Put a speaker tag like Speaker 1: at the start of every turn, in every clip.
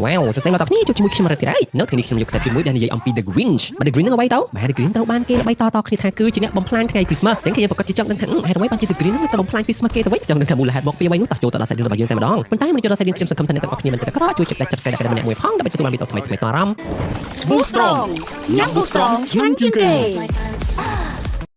Speaker 1: ว้าวสุดท้ายเราตอนนี้จุดชิมุกชิมอะไรที่ไรเนื้อถึงนี้ชิมยกใส่ฟิล์มไว้ได้ยังอมปี The Grinch มา The Grinch นั่งเอาไว้เต้ามา The Grinch เต้าบ้านเกย์เอาไว้ต่อคือทางคือจีเนี่ยบอมพลานไงคริสต์มาสแต่งขยันปกติจังนั่งทั้งให้เอาไว้บ้านจี The Grinch นั่งแต่บอมพลานคริสต์มาสเกย์เอาไว้จังนั่งทำมูลหะบอกไปไว้นู้ต่อโจตลอดสายเดือนระบายยังแต่มาดองมันใต้มันจะเราสายเดือนเตรียมสังคมทันในแต่ออกนี้มันแต่ก็ช่วยจับได้จับสายได้กันในมวยพ้องได้ไปตัวมันมีตัวทำไมตัวรำ
Speaker 2: Boostrong ยัง Boostrong ช่างจริงเกย์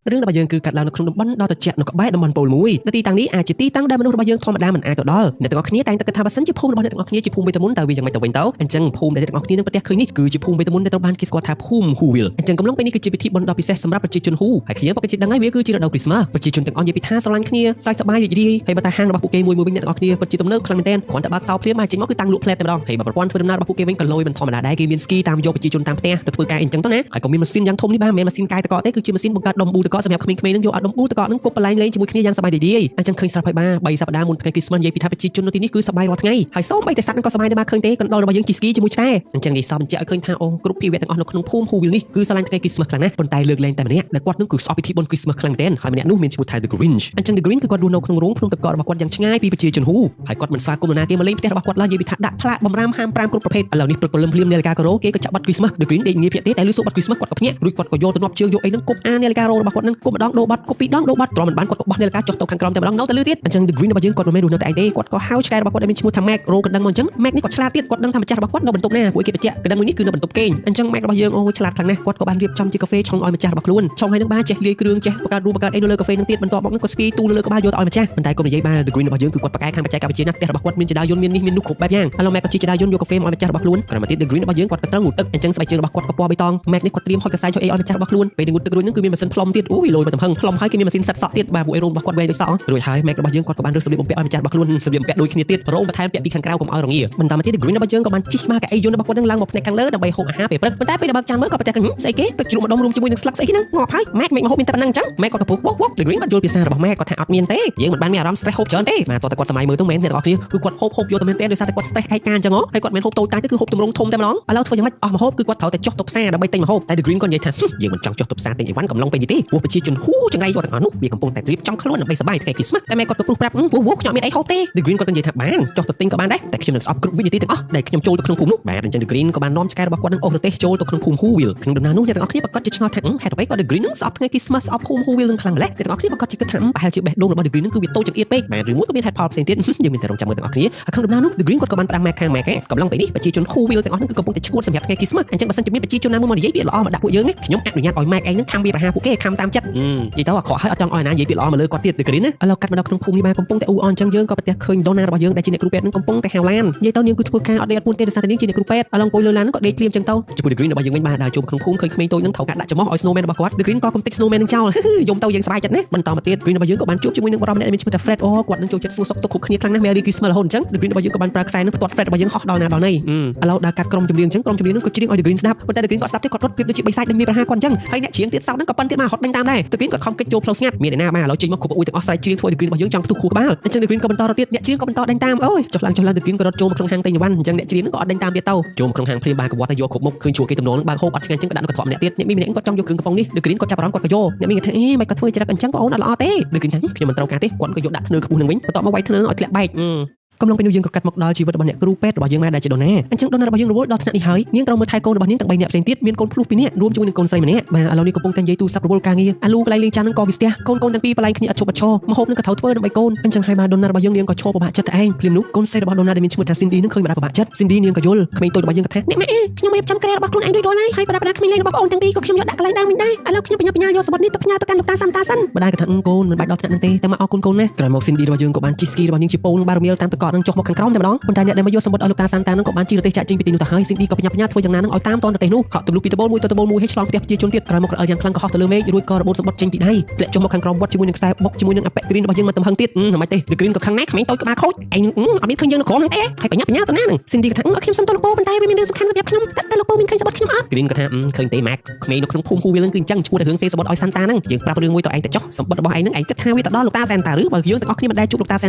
Speaker 1: เรื่องระบายยังคือกัดเราในครุนบ้านดาวตะเจาะนกใบดำมันโปลมุ้ยนาทีต่างนี้อาจจะตีตั้งได้มนุษย์ระบายยังทอมดามันอาจต่อดอลในแต่ก็ขี้แต่งแต่กระทำบัสันจะพุ่งระบายในแต่ก็ขี้จะพุ่งไปตะมุนแต่วิยังไม่ตะเวนเต้าอันจังพุ่งในแต่ก็ขี้นั่งประเดี๋ยวคืนนี้คือจะพุ่งไปตะมุนในตะบ้านคิสกอตาพุ่มฮูวิลอันจังกำลังไปนี่คือจะไปที่บนดาวพิเศษสำหรับประชาชนฮูหายขี้ยังปกติดังไงเวียคือจีดาวคริสต์มาสประชาชนแต่งอ่อนยิ่งพิธาสลันขี้ใส่สบายอยู่ดีให้บัตรห้างระบายผู้เกย์มวยในแต่ก็ขี้ประชาชนตำเนิบคลังเต้นขวัญตะบักเสาเพลียมาจริงก็คือตั้งลุกเพลทแต่ดองให้บัตรวันเฟอร์นาระบายผู้เกย์เว้นกันลอยมันธรรมดาได้เกย์วินสกี้ตามโยประชาชนตามเตี้ยแต่เพื่อการอันจังต้นนะหายก็มีมันซินยังทมนี่บ้างแม้มันซินกายแต่ก็ได้คือจีมันซินบังการดมบูแต่ก็สำหรับขมิ้นนั่งโยอัดดมบูแต่ก็นั่งกบปลายเลยจมูกขี้ยังสบายดีอันจังเคยสบายบ้าใบสัปดาห์มุนคริสต์มาสยัยพิธาประชาชนที่นี่คือสบายรอทั้งไงหายซ้อมใบแต่สัตว์นั่นก็สบายได้มาเคยเตะกันตอนเราไปยังจีสกี้จมูกแช่อันจังดีซ้อมจะเคยทางองกรุ๊ปพีเวทต่างอ่อนขนมพุ่มฮูวิลนี่คือสไลน์คริสต์มาสครั้งนะบนไตเลือกแรงแต่เนี่ยและกวาดนั่งคือสอบพิธีบนคริสต์มาสครั้งเต้นหายมันเนี่ยนู่นมีจมูกไทย The Grinch อันจัง The Grinch คือกวาดดูนกขนมรุ้งพรุ่งตะกอดบักกวาดยังง่ายปีประชาชนฮูหายกวาดมันสากลนาเกมมาเล่นเตะบักกวาดลายยัยพิธาดักพละบำรามห้ามปรามกรุ๊ปประเภทเหล่านี้ปลุกปลุกเลี้ยมนาฬิกากระโรเกก็จับบัตรคริสต์มาส The Grinch เด็กเงี้ยเพี้ยเตะแต่รู้สึกบัตรคริสต์มาสกวาดกับเนี่ยรุ่ยกวาดก็โยตัวนับเชือกโยไอ้นั่งกบนาฬิกาโรบักกวาดนั่งกบดองโดบัตรกบปีดองโดบัตรตรอมันบ้านกวาดกบนาฬิกาจดตัวขังกรอมแต่บังเนาแต่เลือดอันจัง The Grinch ระบายยังกวาดไม่ดูนาแต่ไอเด็กกวาดก็เฮาส์ได้บักกวาดได้เป็นชิมุทำแม็กโรกันดังมันจังแม็กนี่กวาดฉลาดเตี้ยกวาดดังทำจัดบักกวาดเราบรรทุกหน้าหัวเก็บเจี๊ยกระดังนี้คือบรรทุกเก่งอันจังแม็กระบายยังโอ้ฉลาดครั้งนะกวาดก็บ้านเรียบจำจีกาแฟช่องออยมาจัดบักล้วนช่องให้นักบ้าเจี๊ยเลี้ยเครื่องเจี๊ยประกาศดูประกาศไอ้นู่นเลยกาแฟนั่งเตี้ยบรรทุกบอกนั่งก็สกีตูเลยก็บ้าโยตออยมาจัดมันได้ก็ไม่ใช่บ้า The Grinch ระบายยังคือกวาดประกาศข้างประจัยกับเจี๊ยนะแต่บักกวาดมีจะได้ยนมีนี่มีนุกขบแบบย่างแล้วแม็กก็จีจะได้ยนโยกาแฟออยมาจัดบักล้วนกระมาติด The Grinch ระบายยังกวาดกระตั้งหนุดตึกอันจังสบายเจอบักกวาดกระปอใบตองแม็กนี่กวาดเตรียมหอยกระไซช่วยไอ้ออยมาจัดบักล้วนไปดึงหนุดตึกรุ่นนั่นคือมีมาสันพลอมเตี้ยอุ้ยลอยมาตำพังพลอมให้กินมีมาสินสัตว์เตี้ยบาบุไอโรงบักกวาดเวย์สองโดยท้ายแม็กระบายยังกวาดกับบ้านเรื่องสำเร็จผมเปียออยมาจัดบักล้วนสำเร็จแปะโดยขี้เตี้ยโรงประทานเปียบีขังกราวผมเอาตรงนี้มันตามมาที่ The Grinch ระบายยังกับมันจิมากับไอ้ยนบักกวาดนั่งลังบอกในกังเลิศดับใบหกอาหารเปียมันได้ไปดับจานเมื่อก็ประจักษ์ใส่เก๋ตะจุ่มดมรุมจมูกหนึ่งสลักใส่ที่นั่งงอพายแม็กมาหกเป็นตะนังจังแม็กก็ตะปุกวอก The Grinch ก็โยนปีศาจบอกแม็กก็ถ่ายอัดเมียนเต้ยังเหมือนบ้านมีอารมณ์สเตรสหกเจินเต้มาตัวตะกวดสมัยมือต้องเม้นเนี่ยตะกวดนี้คือกวดหกโยนตะเม้นเต้โดยสารตะกวดสเตรสให้การจังอ๋อให้กวดเม้นหกโตตายก็คือหกตุ่มลงทมแต่มาน้องแล้วตัวยังไม่ออกมาหกคือกวดเถาแต่จอกตบซ่าดับใบเต็งมาหกแต่ The Grinch ก็ยัยทันยังมันจังจอกตบซ่าเต็งวันกำลังไปดีเต้วัวไปชี้จนหูจังไรตัวตะกวดนุ๊กมีกำปงแต่รีบจังขลุ่นไปสบายแต่คริสต์มาสแต่แม่ก็ตะปลุกปรับวัวขยำมีไอ้หกเต้ The Grinch ก็ยังยัยทันบ้านจอกตบเต็งกับบ้านได้แต่ขยำหนึ่งสอบกรุ๊ปวิญญาณเต้อ๋อได้ขยำโจตัวขนมภูมินุ๊กบ้านจัง The Grinch ก็บ้านน้อมสกายบักกวาดนั่งโอเต้โจตัวขนมภูมิฮูวิลขนมดนานุ๊กยังตะกวดนี้บักกวาดจะชงเอาถังให้ตัวไปก็ The Grinch สอบทั้งคริสต์มาสสอบภูมิฮูวิลนึงครั้งแรกแต่ตะกวดนี้บักกวาดจะกระทำไปหาชื่อแบบโดนระบาด The Grinch คือวิโตจากเอียดเป๊กบ้านหรือมุ้งก็มีไฮพอปเซนติสยังมีแต่รงจำมือตะกวดนี้ขนมดนานุ๊ก The Grinch ก็กำลังปรางแม็กข้างแม็กกำลังไปนี่ประชาชนฮูวิลแต่อ๋อนั่นคือกำปงแต่ชกวนสำหรับคริสต์มาสอันจังบัสันจะมีประชาชนน้ำมันยัยเปียล้อมาดักผู้เยอะไงขยมอนุญาตออยแม็กเองนั่งคำเบียร์หาผู้เก้คำตามจัดยี่เต้าขอให้จังออยนะยัยเปียล้อมาเลยกอดเตี้ย The Grinch นะเรากัดมาดอกขนมภูมิมากำปงแต่อูออนจังเยอะก็ประเดี๋ยวเคยโดนนาระบาดเยอะได้จีเนกรูเป็ดนั่งกำปงแต่แฮวแลนด์ยัยเต้าเนี่ยคือทุกการอดเดียดปูนเตะสัตว์นี้จีเนกรูเป็ดลองโกยเลยล้านก็ได้เปลี่ยนจังเต้าจะพูด The Grinch ระบาดยังไม่มาดาวโจมขนมภูมิเคยขมิ้นตัวนั่งเถากะดักจะมองออยสโนว์แมนระบาดวัด The Grinch ก็กำติกสโนว์แมนนั่งเจ้ายมเต้ายังสบายจัดนะมันต่อมาเตี้ย Grinch ระบาดยังก็บ้านจุ๊บจมูกนั่งรอมเนี่ยมีชื่อแต่เฟร็ดโอ้กวดนั่งโจจัดสู้สับตะคุกขี้ครั้งนะแมรี่คริสต์มาสละหนจัง The Grinch ระบาดยังก็บ้านปรากไซนั่งตรวจเฟร็ดระบาดยังฮอกดาวนาดาวในเราดากัดกรมจำเรียงจังกรมจำเรียงนั่งก็จิ้งออย The Grinch นับวันแต่ The Grinch ก็สับที่กดรถเปรียบด้วยจิบใบไซด์ดังมีปัญหาก่อนจังให้เนี่ยเฉียงเตี้ยเสานั่งก็ปั้นเตี้ยมาฮอตดังตามได้ The Grinch ก็คอมเกจโจเพลสงัดมีในหน้ามาเราจิ้งมาขบอุ้ยแต่ออสไตรเชียงทั่ว The Grinch ระบาดยังจังทุกคู่กับบ้านจัง The Grinch ก็บรรทอเราเตี้ยเนี่ยจิ้งก็บรรทอดังตามโอ้ยจบหลัง The Grinch ก็รถโจมครั้งหางเตยวันจังเนี่ยจิ้งก็ดังตามเตี้ยเต้าโจมครั้งหางเพลียบากับวัตโยขบมุกคืนชัวร์กีตำนองบางโฮอัดเชิงจังกระดานกระถอมเนี่ยเตี้ยเนี่ยมีเนี่ยก็จ้องโยคืนกระปองนี่ The Grinch ก็จับร้อนกดกระโยเนี่ยมีแต่ไม่กระถ้วยจะรักกันจังก็เอาหน้าล้อเต้ The Grinch ทั้งคือมันตรงกันเต้กวนก็โยดักเนื้อกับปูหนึ่งวิ่งต่อมาไว้เนื้ออ่อยแกละใบกำลังเป็นยังกับกัดหมกดาวชีวิตบันเนี่ยกรูเป็ดระบายยังมาได้จะโดนแน่อันจังโดนระบายยังรู้ว่าดาวถนัดนี่หายยังเรามาไทยโกนระบายยังต่างใบเนี่ยเซนติสมีนโกนพลุปีเนี่ยรวมจำนวนโกนใส่มาเนี่ยมาเรานี่ก็ปงตันยัยตูซับระบบกางเงี้ยอาลูกไลลิงจานังกอบิสเตียโกนตั้งปีปลายขณีอัจฉริยะมาโฮบนั่งกระเทาเทอร์ดังใบโกนอันจังไฮมาโดนระบายยังก็โชว์ประบาจัดเองพลิมนุกโกนใส่ระบายโดนได้มีชื่อแต่ซินดี้นั่งเคยมาประบาจัดซินดี้ยังก็โยลขมิ้นตัวระบายยังกระแทกเนี่ยแม่ยังไม่จำกระระบายคลุนไอ้ด้วยโดนไอ้ให้ประดับขมิ้นเลยระบายโอนตั้งปีก็ขมิ้นยอดดักอะไรดังมินได้แล้วขมิ้นปัญญาโยสบัดนี่ตะปัญญาตะกันตาซ้ำตาสั้นมาได้กระทั่งโกนมันใบดาวถนัดนั่งเตะแต่มาเอาโกนนะกระหม่อมซินดี้ระบายยังกับบ้านจิสกี้ระบายยังชิโป้บาร์เมียลตามตะกอดนั่งจกหมกขังกร้อมแต่มาน้องคนไทยเนี่ยได้มาโยสมบัติเอาลูกตาซันตานั่งกับบ้านจีรเตะจะจริงไปตีนุตาให้ซินดี้ก็ปัญญาทั่วอย่างนั้นนั่งเอาตามตอนเตะนู้เขาตุลุปีตะโบลมวยตัวตะโบลมวยให้ฉลองเตียบจีจนเตียบกระหม่อมกระเอาอย่างคลังก็ฮอตตะลือเมย์รุ่ยก็ระบบสมบัติจริงปีได้เละจกหมกขังกร้อมวัดจมูกหนึ่งสายบกจมูกหนึ่งอัปเปกรีนระบายยังมาตำพังติดทำไมเตะเดกรีนกับขังแน็กขมิ้นตัวกับมาโคตรไอ้เอามีขึ้นยังของนั่งเตะให้ปัญญาตัวนั้นซินดี้กระทั่งเอาเข้มซ้ำตัวลูกโป่เป็นไตไปมีเรื่องสำคัญสำหรับขนมแต่ลูกโป่มีใครสมบัติขนมอ่ะกรีนกระทั่งเคยเตะแม็กขมิ้นนกขนมพุ่มฮูวิลล์กึ่งจังชูแต่ถึงเซสมบัติออยซันตานั่งยังปรับเรื่องมวยตัวไอ้แต่จ๊อกสมบัติบ่อยนั่งไอ้กระทั่งวิตาดอลูกตาแซนตาหรือบ่อยเยอะแต่ออกนี่มันได้จุลูกตาแซ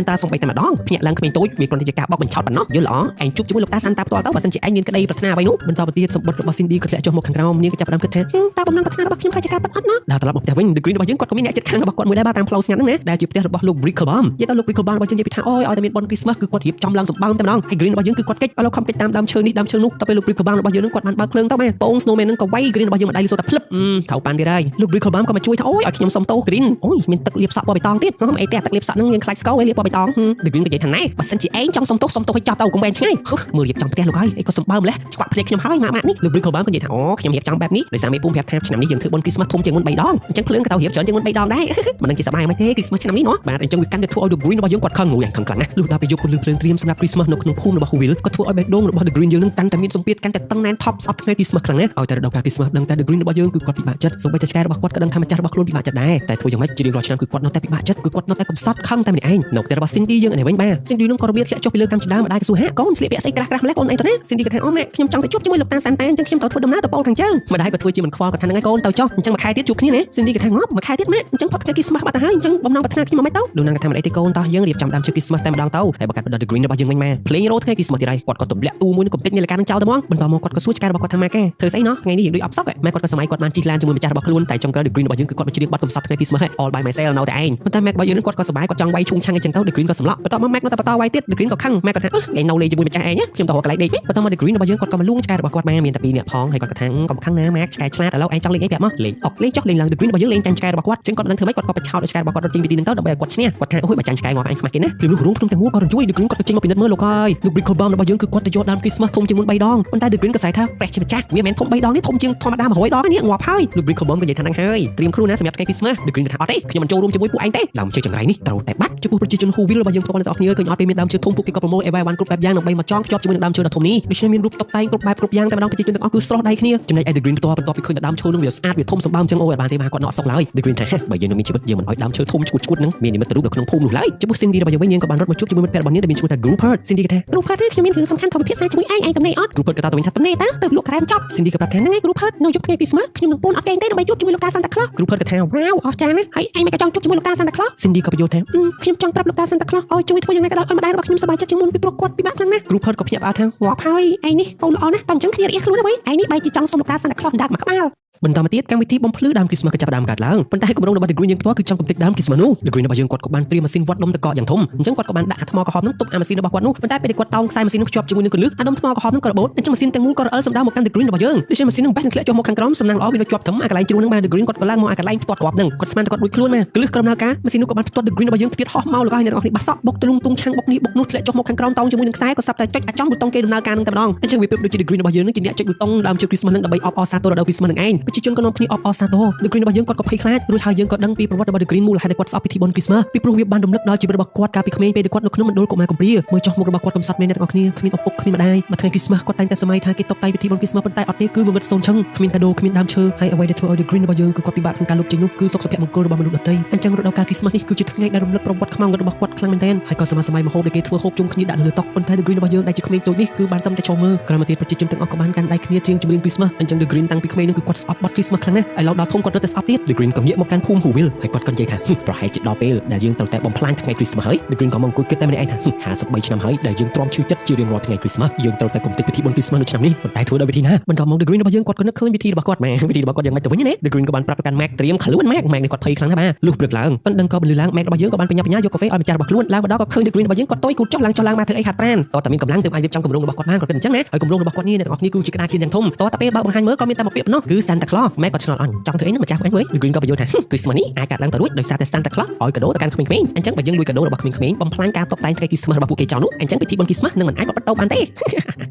Speaker 1: นตาส่งไปแต่มาดองเพี้ยหลังขมิ้นตัว យវាគ្រាន់តែជាការបោកបញ្ឆោតប៉ុណ្ណោះយល់ល្អឯងជួបជាមួយលោកតាសាន់តាផ្ទាល់ទៅបើសិនជាឯងមានក្តីប្រាថ្នាអ្វីនោះបន្តទៅទៀតសម្បត្តិរបស់ Cindy ក៏ធ្លាក់ចុះមកខាងក្រោមនាងក៏ចាប់ផ្ដើមគិតថាតើបំណងប្រាថ្នារបស់ខ្ញុំថាជាការប៉ັດអត់ណោះដល់ត្រឡប់មកផ្ទះវិញ The Green របស់យើងគាត់ក៏មានអ្នកជិតខាងរបស់គាត់មួយដែរបាទតាមផ្លូវស្ងាត់ហ្នឹងណាដែលជាផ្ទះរបស់លោក Ricklebom និយាយទៅលោក Ricklebom របស់យើងនិយាយពីថាអូយឲ្យតែមានបុណ្យ Christmas គឺគាត់រៀបចំឡើងសម្បើមតែម្ដងហើយ Green របស់យើងគឺគាត់កិច្ចឲ្យលោកខំកិច្ចតាមដើមឈើនេះដើមឈើនោះទៅពេលលោក Ricklebom របស់យើងនឹងគាត់បានបើកភ្លើងទៅបាទបង Snowman នឹងក៏វាយ Green របស់យើងមកដៃសូត្រតែភ្លឹបត្រូវប៉ាន់ទៀតហើយលោក Ricklebom ក៏មកជួយថាអូយឲ្យខ្ញុំសុំទោស Green អូយមានទឹកលាបសក់ពណ៌បៃតងទៀតអីទេទឹកលាបសក់ហ្នឹងយើងខ្លាចស្គរឲ្យលាបពណ៌បៃតង The Green ក៏និយាយថាណែបើសិនជាឯងចង់សុំទោសឲ្យចាប់ទៅកុំវែងឆ្ងាយមើលរៀបចំផ្ទះលោកហើយអីក៏សម្បើមម្លេះឆ្វាក់ភ្នែកខ្ញុំហើយម៉ាក់នេះលោក Ricklebom ក៏និយាយថាអូខ្ញុំរៀបចំបែបនេះដោយសារមេភូមិប្រាប់ថាឆ្នាំនេះយើងធ្វើបុណ្យ Christmas ធំជាងមុន3ដងអញ្ចឹងភ្លើងក៏ទៅរៀបច្រើនជាងមុន3ដងដែរមិនដឹងជាសប្បាយមិនទេ Christmas ឆ្នាំនេះណោះបាទអញ្ចឹងវាកាន់តែធ្វើឲ្យ The Green របស់យើងគាត់ខឹងយ៉ាងខ្លាំងណាស់លុះដល់ពេលយកពលឺភ្លើងត្រៀមសម្រាប់ Christmas នៅក្នុងភូមិរបស់ Will ក៏ធ្វើឲ្យបេះដូងរបស់ The Green យើងនឹងកាន់តែមានសម្ពាធកាន់តែតឹងណែនថប់ស្អប់ថ្ងៃ Christmas ខ្លាំងណាស់ឲ្យតែដល់ការ Christmas ដឹងតែ The Green របស់យើងគឺគាត់ពិបាកចិត្តសូម្បីតែឆ្កែរបស់គាត់ក៏ដឹងថាម្ចាស់របស់ខ្លួនពិបាកចិត្តដែរតែធ្វើយ៉ាងម៉េចជារៀងរាល់ឆ្នាំគឺគាត់នៅតែពិបាកចិត្តគឺគាត់នៅតែកំសត់ខឹងតែម្នាក់ឯងនៅផ្ទះរបស់ Cindy យើងឯនេះវិញបាទ Cindy នឹងក៏របៀបធ្លាក់ចុះពីលើកាំជណ្ដើរម្ដាយក៏សួរហាកូនស្លៀកពាក់ស្អីក្រាស់ៗម្លេះកូនអីទៅណា Cindy ក៏ថាអូម៉ាក់ខ្ញុំចង់ទៅជួបជាមួយលោកតាសាន់តាអញ្ចឹងខ្ញុំត្រូវធ្វើដំណើរទៅប៉ូលខាងជើងម្ដាយក៏ធ្វើជាមិនខ្វល់ក៏ថាហ្នឹងឯងកូនទៅចុះអញ្ចឹងមួយខែទៀតជួបគ្នាណា Cindy ក៏ថាងាប់មួយខែទៀតម៉ាក់អញ្ចឹងផុតថ្ងៃ Christmas បាត់ទៅហើយអញ្ចឹងបំណងប្រាថ្នាខ្ញុំមកមិនទៅលោកណាក៏ថាមិនអីទេកូនតោះយើងរៀបចំដើមឈើ Christmas តែម្ដងទៅហើយបើកាត់ដល់ The Green របស់យើងវិញមកភ្លេងរោថ្ងៃ Christmas ទៀតហើយគាត់ក៏ទម្លាក់ទូមួយនឹងកំតិចនាឡិកានឹងចោលទៅហ្មងបន្តមកគាត់ក៏សួរឆ្កែរបស់គាត់ថាម៉ាក់ធ្វើស្អីណោះថ្ងៃនេះរៀងដូចអបសក់ម៉ាក់គាត់ក៏សម័យគាត់បានជិះឡានជាមួយម្ចាស់របស់ខ្លួនតែចុងក្រោយ The Green របស់យើងគឺគាត់មកច្រៀងបទកំសត់ថ្ងៃ Christmas ហើយ all by myself នៅតែឯងប៉ុន្តែម៉ាក់របស់យើងគាត់ក៏សប្បាយគាត់ចង់វាយឈូងឆាំងអញ្ចឹងទៅ The Green ក៏សម្លក់បន្ទាប់មកម៉ាក់នៅតែបន្តវាយទៀត The Green ក៏ខឹងម៉ាក់គាត់ថាឯងនៅលេងជាមួយម្ចាស់ឯងខ្ញុំទៅរកកន្លែងដេកវិញបន្ទាប់មក The Green របស់យើងគាត់ក៏មកលួងឆ្កែរបស់គាត់មកមានតែ2នាក់ផងហើយគាត់ក៏ថាកុំខឹងណាម៉ាក់ឆ្កែឆ្លាតឥឡូវឯងចង់លេងអីប្រាប់មកលេងអុកលេងចុះលេងឡើង The Green របស់យើងលេងចាញ់ឆ្កែរបស់គាត់អញ្ចឹងគាត់មិនដឹងធ្វើម៉េចគាត់ក៏បិឆោតឲ្យឆ្កែរបស់គាត់រត់ចេញពីទីហ្នឹងទៅដើម្បីឲ្យគាត់ឈ្នះគាត់ថាអូយបើចាញ់ឆ្កែងាប់ឯងខ្មាស់គេណាព្រមនោះរួមក្នុងទាំងមូលក៏រញ្ជួយ The Green គាត់ក៏ចេញមកពិនិត្យមើលលោកហើយលោក Ricklebom របស់យើងគឺគាត់ទៅយកដើម Christmas ធំជាងមុន3ដងប៉ុន្តែ The Green ក៏ស្អែកថាប្រេះជាម្ចាស់វាមិនមែនធំ3ដងនេះធំជាងធម្មតា100ដងនេះងាប់ហើយលោក Ricklebom ក៏និយាយថាហ្នឹងហើយត្រៀមខ្លួនណាសម្រាប់ថ្ងៃ Christmas The Green ក៏ថាអត់ទេខ្ញុំមិនចូលរួមជាមួយពួកឯងទេដើមឈើចង្រៃនេះត្រូវតែបាត់ចំពោះប្រជាជន Whoville របស់យើងទាំងអស់គ្នាឃើញអត់ពេលមានដើមឈើធំពួកគេក៏ប្រមូលអីវ៉ាន់គ្រប់បែបយ៉ាងដើម្បីមកចងភ្ជាប់ជាមួយនឹងដើមឈើដ៏ធំនេះដូច្នេះមានរូបតុបតែងគ្រប់បែបគ្រប់យ៉ាងតែម្ដងប្រជាជនទាំងអស់គឺស្រស់ដៃគ្នាចំណែកឯ The Green បន្ទាប់ពីឃើញដើមឈើនោះវាស្អាតវាធំសម្បើមអញ្ចឹងអូយអត់បានទេបាទគាត់នៅអត់សុខឡើយ The Green ថាបើយើងនៅមានជីវិតយើងមិនឲ្យដើមឈើធំឈួតហ្នឹងមាននិមិត្តរូបនៅក្នុងភូមិនោះឡើយចំពោះ Cindy របស់យើងវិញយើងក៏បានរត់មកជួបជាមួយមិត្តភក្តិរបស់នាងដែលមានឈ្មោះថា Groupert Cindy ក៏ថា Groupert ខ្ញុំមានរឿងសំខាន់ទៅពិភាក្សាជាមួយឯងទំនេរអត់ Groupert ក៏តទៅវិញថាទំនេរតើទៅលក់ក្រែមចប់ Cindy ក៏ប្រាប់ថាហ្នឹងឯង Groupert នៅយប់ថ្ងៃ Christmas ខ្ញុំនឹងពូនអត់កេងទេដើម្បីជួបជាមួយលោកតា Santa Claus Groupert ក៏ថាវ៉ាវអស្ចារ្យណាស់ហើយឯងមិនក៏ចង់ជួបជាមួយលោកតា Santa Claus Cindy ក៏បញ្យល់ថាខ្ញុំចង់ប្រាប់លោកតា Santa Claus ឲ្យជួយធ្វើយ៉ាងណាក៏ដោយឲ្យម្ដាយរបស់ខ្ញុំសប្បាយចិត្តជាងមុនពីព្រោះគាត់ពិបាកខ្លាំងណាស់ Groupert ក៏ភ្ញាក់ផ្អើលថាងាប់ហើយឯងនេះកូនល្អណាស់តែអញ្ចឹងគ្នារអៀសខ្លួនទៅវិញឯងនេះបែរជាចង់សុំលោកតា Santa Claus ដាច់មួយក្បាលបន្តមកទៀតកម្មវិធីបំភ្លឺដើម Christmas ក៏ចាប់ផ្ដើមកើតឡើងប៉ុន្តែគម្រោងរបស់ The Green យើងផ្ទាល់គឺចង់កំទេចដើម Christmas នោះ The Green របស់យើងគាត់ក៏បានត្រៀមម៉ាស៊ីនវាត់ដុំទឹកកកយ៉ាងធំអញ្ចឹងគាត់ក៏បានដាក់អាថ្មក្រហមនោះទប់អាម៉ាស៊ីនរបស់គាត់នោះប៉ុន្តែពេលគាត់តោងខ្សែម៉ាស៊ីននោះភ្ជាប់ជាមួយនឹងកន្លឹះអាដុំថ្មក្រហមនោះក៏របូតអញ្ចឹងម៉ាស៊ីនទាំងមូលក៏រអិលសម្ដៅមកកាន់ The Green របស់យើងដូច្នេះម៉ាស៊ីននោះបែរធ្លាក់ចុះមកខាងក្រោមសំណាងល្អវានៅជាប់ត្រឹមអាកន្លែងជ្រុងនឹងបាន The Green គាត់ក៏ឡើងមកអាកន្លែងផ្ទាត់គ្រាប់នឹងគាត់ស្មានតែគាត់ដួចខ្លួនមកកន្លឹះក្រោមនៅការម៉ាស៊ីននោះក៏បានផ្ទាត់ The Green របស់យើងទៀតហោះមកលោកហើយអ្នកទាំងអស់គ្នាបាសក់បុកទ្រុងទុងឆាំងបុកនេះបុកនោះធ្លាក់ចុះមកខាងក្រោមតោងជាមួយនឹងខ្សែក៏សាប់តែចុចអាចង់ប៊ូតុងគេដំណើរការនឹងតែម្ដងអញ្ចឹងវាប្រៀបដូចជា The Green របស់យើងនឹងជាអ្នកចុចប៊ូតុងដើមជើ Christmas នឹងដើម្បីអបអរសាទរដល់ Christmas នឹងឯងប្រជាជនក៏នាំគ្នាអបអរសាទរ The Green របស់យើងគាត់ក៏ភ័យខ្លាចរួចហើយយើងក៏ដឹងពីប្រវត្តិរបស់ The Green មូលហេតុដែលគាត់ស្អប់ពិធីបុណ្យ Christmas ពីព្រោះវាបានរំលឹកដល់ជីវិតរបស់គាត់កាលពីក្មេងពេលដែលគាត់នៅក្នុងមណ្ឌលកុមារកំព្រាមើលចុះមុខរបស់គាត់កំសត់មែនអ្នកទាំងអស់គ្នាគ្មានឪពុកគ្មានម្ដាយមួយថ្ងៃ Christmas គាត់តែងតែសម័យថាគេតុបតែងពិធីបុណ្យ Christmas ប៉ុន្តែអត់ទេគឺងងឹតសូនឈឹងគ្មានកាដូគ្មានដើមឈើហើយអ្វីដែលធ្វើឲ្យ The Green របស់យើងគឺគាត់ពិបាកក្នុងការលុបចេញនោះគឺសុខសុភមង្គលរបស់មនុស្សដទៃអញ្ចឹងរដូវកាល Christmas នេះគឺជាថ្ងៃដែលរំលឹកប្រវត្តិខ្មៅងឹតរបស់គាត់ខ្លាំងមែនទែនហើយក៏សម័យមហូបដែលគេធ្វើហូបជុំគ្នាដាក់នៅលើតុប៉ុន្តែ The Green របស់យើងដែលជាក្មេងតូចនេះគឺបានតែចុះមើលក្រោយមកទៀតប្រជាជនទាំងអស់ក៏បានកាន់ដៃគ្នាជាងចម្រៀង Christmas អញ្ចឹង The Green តាំងពីក្មេងនោះគឺគាត់ស្អប់បទ Christmas ខ្លាំងណាស់ហើយឡូវដល់ធំគាត់រត់ទៅស្អប់ទៀត The Green ក៏ងាកមកកាន់ភូមិ Whoville ហើយគាត់ក៏និយាយថាប្រហែលជាដល់ពេលដែលយើងត្រូវតែបំផ្លាញថ្ងៃ Christmas ហើយ The Green ក៏មកអង្គុយគិតតែម្នាក់ឯងថា53ឆ្នាំហើយដែលយើងទ្រាំឈឺចិត្តជារៀងរាល់ថ្ងៃ Christmas យើងត្រូវតែកុំតិចពិធីបុណ្យ Christmas នៅឆ្នាំនេះប៉ុន្តែធ្វើដោយវិធីណាបន្តមក The Green របស់យើងគាត់ក៏នឹកឃើញវិធីរបស់គាត់ម៉ែវិធីរបស់គាត់យ៉ាងម៉េចទៅវិញណា The Green ក៏បានប្រាប់ទៅកាន់ Mac ត្រៀមខ្លួន Mac នេះគាត់ភ័យខ្លាំងណាស់បាទលុះព្រឹកឡើងប៉ុន្តែក៏បន្លឺឡើង Mac របស់យើងក៏បានបញ្ញាយកកាហ្វេឲ្យម្ចាស់របស់ខ្លួនឡើងមកដល់ក៏ឃើញ The Green របស់យើងគាត់តុយគូចុះឡើងមកធ្វើអីហាត់ប្រាណតតែមានកម្លាំងទើបអាចរៀបចំគម្រោងរបស់គាត់បានគាត់គិតអញ្ចឹងណាហើយគម្រោងរបស់គាត់នេះអ្នកទាំងអស់គ្នាគឺជាក្តារខៀនយ៉ាងធំតតែពេលបើបង្ហាញមើលក៏មានតែមួយពាក្យប៉ុណ្ណោះគឺ Santa Claus Mac គាត់ឆ្ងល់អញចង់ធ្វើអីនឹងម្ចាស់អញវិញ The Green ក៏បញ្យល់ថា Christmas នេះអាចកាត់ឡើងទៅរួចដោយសារតែ Santa Claus ឲ្យកាដូទៅកាន់ក្មេងៗអញ្ចឹងបើយើងលួចកាដូរបស់ក្មេងៗបំផ្លាញការតុបតែងថ្ងៃ Christmas របស់ពួកគេចោលនោះអញ្ចឹងពិធីបុណ្យ Christmas នឹងមិនអាចបន្តបានទេ